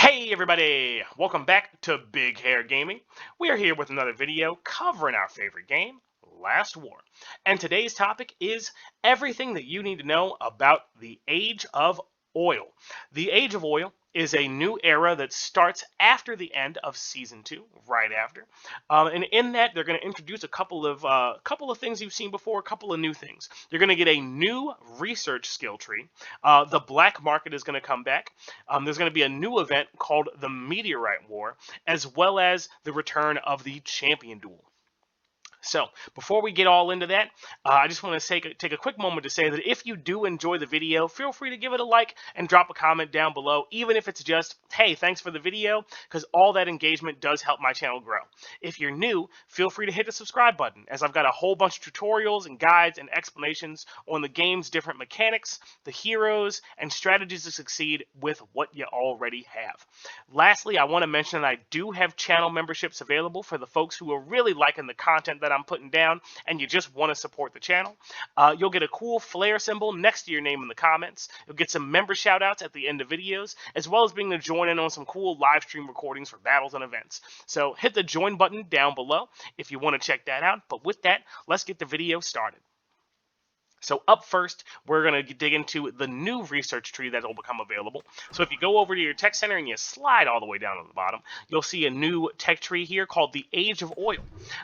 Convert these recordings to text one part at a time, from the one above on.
Hey everybody! Welcome back to Big Hair Gaming. We are here with another video covering our favorite game, Last War. And today's topic is everything that you need to know about the Age of Oil. The Age of Oil is a new era that starts after the end of Season 2, right after. And in that, they're going to introduce a couple of things you've seen before, a couple of new things. You're going to get a new research skill tree. The black market is going to come back. There's going to be a new event called the Meteorite War, as well as the return of the Champion Duel. So, before we get all into that, I just want to take a quick moment to say that if you do enjoy the video, feel free to give it a like and drop a comment down below, even if it's just, hey, thanks for the video, because all that engagement does help my channel grow. If you're new, feel free to hit the subscribe button, as I've got a whole bunch of tutorials and guides and explanations on the game's different mechanics, the heroes, and strategies to succeed with what you already have. Lastly, I want to mention that I do have channel memberships available for the folks who are really liking the content that I'm putting down and you just want to support the channel. You'll get a cool flare symbol next to your name in the comments. You'll get some member shout outs at the end of videos, as well as being able to join in on some cool live stream recordings for battles and events. So hit the join button down below if you want to check that out. But with that, let's get the video started. So up first, we're going to dig into the new research tree that will become available. So if you go over to your tech center and you slide all the way down to the bottom, you'll see a new tech tree here called the Age of Oil.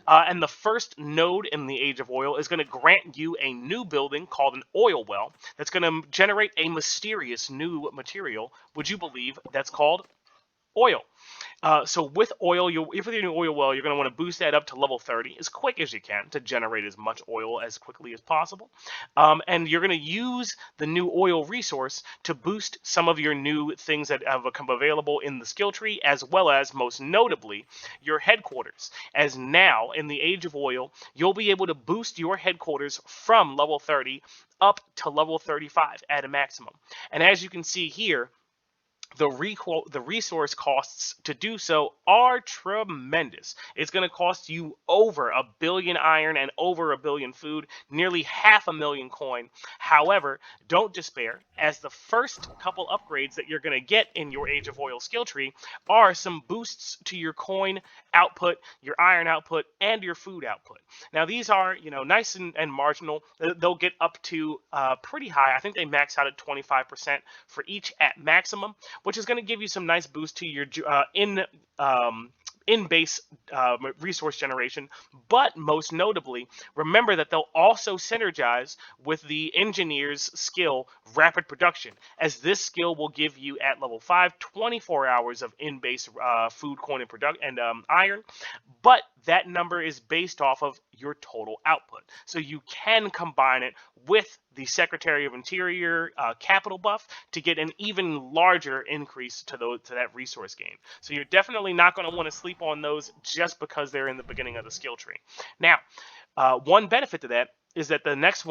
And the first node in the Age of Oil is going to grant you a new building called an oil well that's going to generate a mysterious new material, would you believe, that's called oil. So with oil, if you're doing oil well, you're going to want to boost that up to level 30 as quick as you can to generate as much oil as quickly as possible. And you're going to use the new oil resource to boost some of your new things that have become available in the skill tree, as well as, most notably, your headquarters. As now, in the Age of Oil, you'll be able to boost your headquarters from level 30 up to level 35 at a maximum. And as you can see here, the resource costs to do so are tremendous. It's going to cost you over 1 billion iron and over 1 billion food, nearly 500,000 coin. However, don't despair, as the first couple upgrades that you're going to get in your Age of Oil skill tree are some boosts to your coin output, your iron output, and your food output. Now these are, nice and marginal. They'll get up to pretty high. I think they max out at 25% for each at maximum, which is going to give you some nice boost to your in-base resource generation. But most notably, remember that they'll also synergize with the engineer's skill, Rapid Production, as this skill will give you at level 5 24 hours of in-base food, coin, and iron. But that number is based off of your total output. So you can combine it with the Secretary of Interior capital buff to get an even larger increase to that resource gain. So you're definitely not going to want to sleep on those just because they're in the beginning of the skill tree. Now, one benefit to that is that the next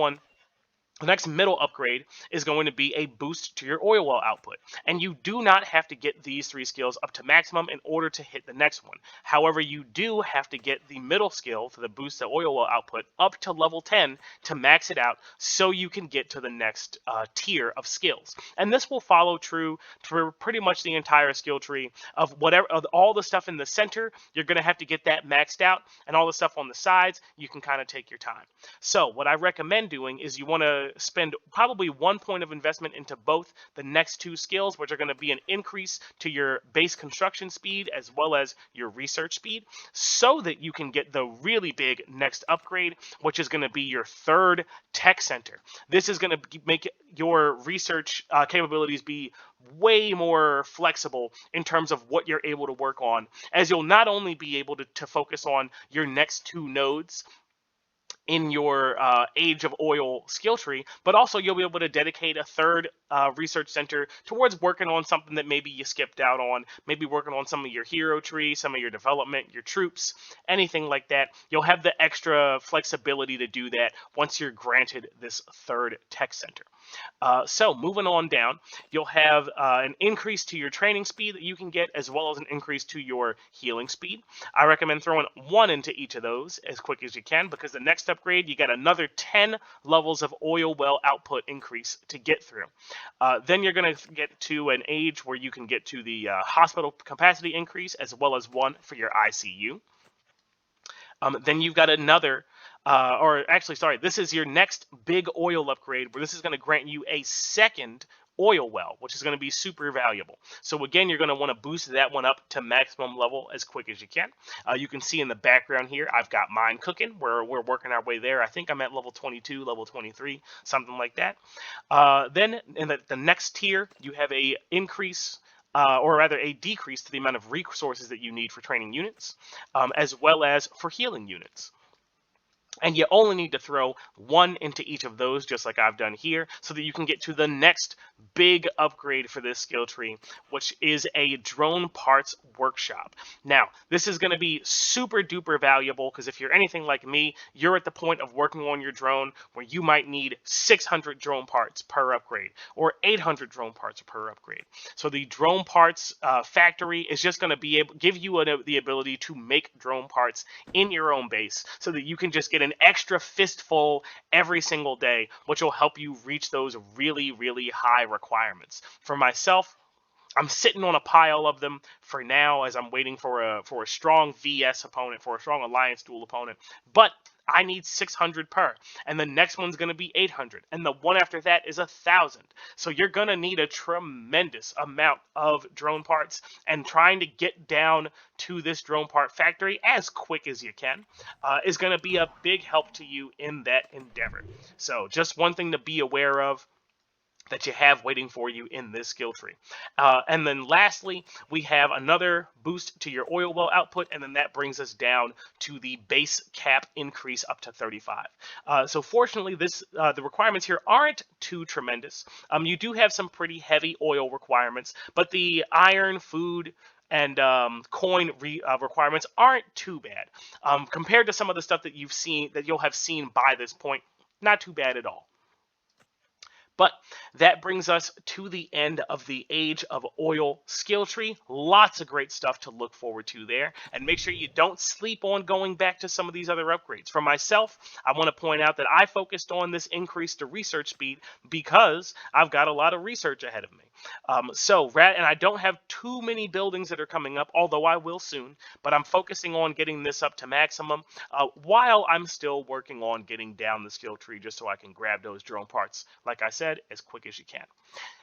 middle upgrade is going to be a boost to your oil well output. And you do not have to get these 3 skills up to maximum in order to hit the next one. However, you do have to get the middle skill for the boost to oil well output up to level 10 to max it out so you can get to the next tier of skills. And this will follow true for pretty much the entire skill tree of all the stuff in the center. You're going to have to get that maxed out, and all the stuff on the sides, you can kind of take your time. So what I recommend doing is you want to spend probably 1 point of investment into both the next 2 skills, which are going to be an increase to your base construction speed as well as your research speed, so that you can get the really big next upgrade, which is going to be your 3rd tech center. This is going to make your research capabilities be way more flexible in terms of what you're able to work on, as you'll not only be able to focus on your next 2 nodes in your Age of Oil skill tree, but also you'll be able to dedicate a 3rd research center towards working on something that maybe you skipped out on, maybe working on some of your hero tree, some of your development, your troops, anything like that. You'll have the extra flexibility to do that once you're granted this 3rd tech center. So moving on down, you'll have an increase to your training speed that you can get, as well as an increase to your healing speed. I recommend throwing 1 into each of those as quick as you can, because the next upgrade, you got another 10 levels of oil well output increase to get through. Then you're going to get to an age where you can get to the hospital capacity increase, as well as 1 for your ICU. Then you've got another, or actually, sorry, this is your next big oil upgrade, where this is going to grant you a second oil well, which is going to be super valuable. So again, you're going to want to boost that one up to maximum level as quick as you can. You can see in the background here, I've got mine cooking, where we're working our way there. I think I'm at level 22, level 23, something like that. Then in the next tier, you have a increase, or rather a decrease to the amount of resources that you need for training units, as well as for healing units. And you only need to throw 1 into each of those, just like I've done here, so that you can get to the next big upgrade for this skill tree, which is a drone parts workshop. Now, this is going to be super duper valuable, because if you're anything like me, you're at the point of working on your drone where you might need 600 drone parts per upgrade, or 800 drone parts per upgrade. So the drone parts factory is just going to be able give you the ability to make drone parts in your own base, so that you can just get an extra fistful every single day, which will help you reach those really, really high requirements. For myself, I'm sitting on a pile of them for now, as I'm waiting for a strong VS opponent, for a strong Alliance Duel opponent. But I need 600 per, and the next one's going to be 800, and the one after that is 1,000. So you're going to need a tremendous amount of drone parts, and trying to get down to this drone part factory as quick as you can is going to be a big help to you in that endeavor. So just one thing to be aware of that you have waiting for you in this skill tree. And then lastly, we have another boost to your oil well output, and then that brings us down to the base cap increase up to 35. So fortunately, the requirements here aren't too tremendous. You do have some pretty heavy oil requirements, but the iron, food, and coin requirements aren't too bad. Compared to some of the stuff that you'll have seen by this point, not too bad at all. But that brings us to the end of the Age of Oil skill tree. Lots of great stuff to look forward to there. And make sure you don't sleep on going back to some of these other upgrades. For myself, I want to point out that I focused on this increase to research speed because I've got a lot of research ahead of me. And I don't have too many buildings that are coming up, although I will soon. But I'm focusing on getting this up to maximum while I'm still working on getting down the skill tree, just so I can grab those drone parts, like I said, as quick as you can.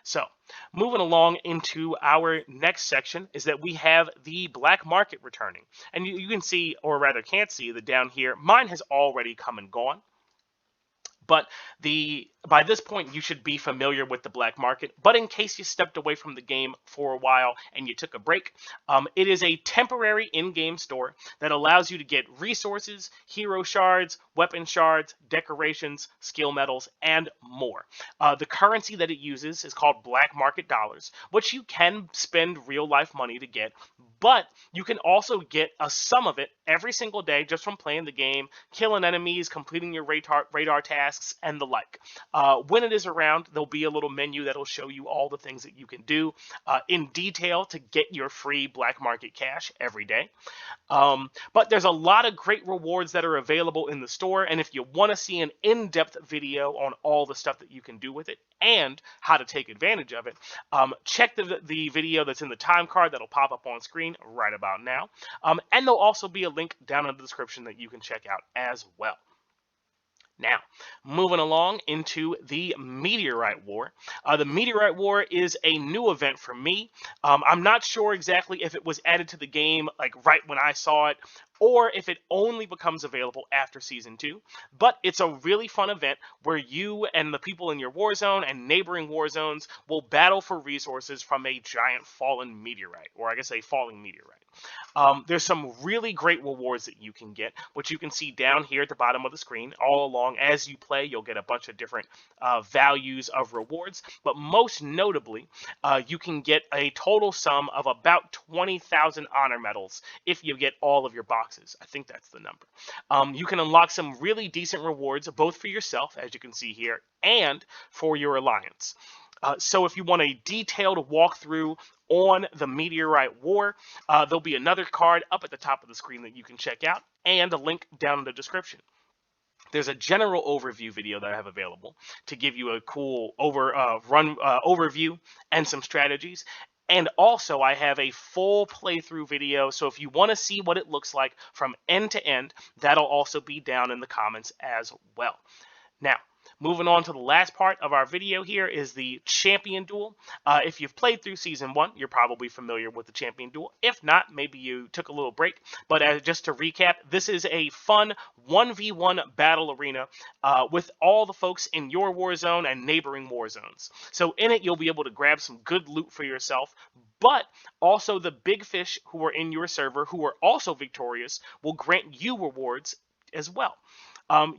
So moving along into our next section is that we have the black market returning. And you can see, or rather can't see, that down here, mine has already come and gone. But by this point, you should be familiar with the black market. But in case you stepped away from the game for a while and you took a break, it is a temporary in-game store that allows you to get resources, hero shards, weapon shards, decorations, skill medals, and more. The currency that it uses is called black market dollars, which you can spend real-life money to get. But you can also get a sum of it every single day just from playing the game, killing enemies, completing your radar tasks, and the like. When it is around, there'll be a little menu that'll show you all the things that you can do in detail to get your free black market cash every day. But there's a lot of great rewards that are available in the store, and if you want to see an in-depth video on all the stuff that you can do with it and how to take advantage of it, check the video that's in the time card that'll pop up on screen right about now. And there'll also be a link down in the description that you can check out as well. Now, moving along into the Meteorite War. The Meteorite War is a new event for me. I'm not sure exactly if it was added to the game like right when I saw it, or if it only becomes available after Season 2. But it's a really fun event where you and the people in your war zone and neighboring war zones will battle for resources from a giant fallen meteorite, or I guess a falling meteorite. There's some really great rewards that you can get, which you can see down here at the bottom of the screen. All along as you play, you'll get a bunch of different values of rewards, but most notably, you can get a total sum of about 20,000 honor medals if you get all of your boss boxes. I think that's the number. You can unlock some really decent rewards, both for yourself, as you can see here, and for your alliance. So if you want a detailed walkthrough on the Meteorite War, there'll be another card up at the top of the screen that you can check out, and a link down in the description. There's a general overview video that I have available to give you a cool overview and some strategies. And also, I have a full playthrough video. So if you want to see what it looks like from end to end, that'll also be down in the comments as well. Now, moving on to the last part of our video here is the Champion Duel. If you've played through Season 1, you're probably familiar with the Champion Duel. If not, maybe you took a little break. But just to recap, this is a fun 1v1 battle arena with all the folks in your war zone and neighboring war zones. So in it, you'll be able to grab some good loot for yourself, but also the big fish who are in your server, who are also victorious, will grant you rewards as well.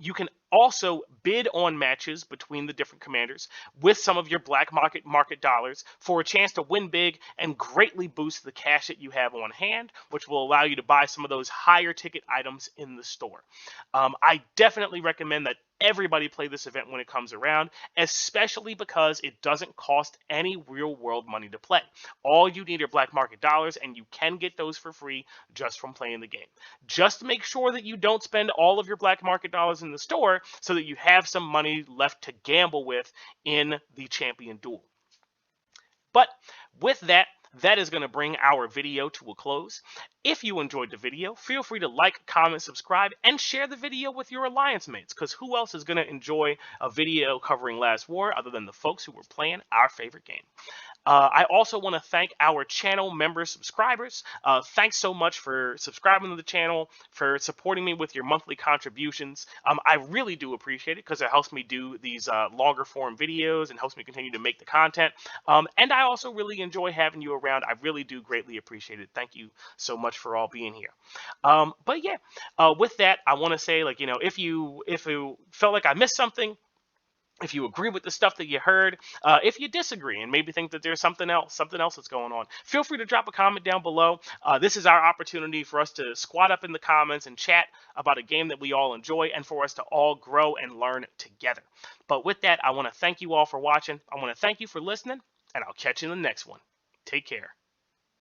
You can also bid on matches between the different commanders with some of your black market dollars for a chance to win big and greatly boost the cash that you have on hand, which will allow you to buy some of those higher ticket items in the store. I definitely recommend that everybody play this event when it comes around, especially because it doesn't cost any real world money to play. All you need are black market dollars, and you can get those for free just from playing the game. Just make sure that you don't spend all of your black market dollars in the store so that you have some money left to gamble with in the Champion Duel. But with that, that is going to bring our video to a close. If you enjoyed the video, feel free to like, comment, subscribe, and share the video with your alliance mates, because who else is going to enjoy a video covering Last War other than the folks who were playing our favorite game? I also want to thank our channel member subscribers. Thanks so much for subscribing to the channel, for supporting me with your monthly contributions. I really do appreciate it because it helps me do these longer form videos and helps me continue to make the content. And I also really enjoy having you around. I really do greatly appreciate it. Thank you so much for all being here. But yeah, with that, I want to say, like, if you felt like I missed something, if you agree with the stuff that you heard, if you disagree and maybe think that there's something else that's going on, feel free to drop a comment down below. This is our opportunity for us to squat up in the comments and chat about a game that we all enjoy, and for us to all grow and learn together. But with that, I want to thank you all for watching. I want to thank you for listening, and I'll catch you in the next one. Take care.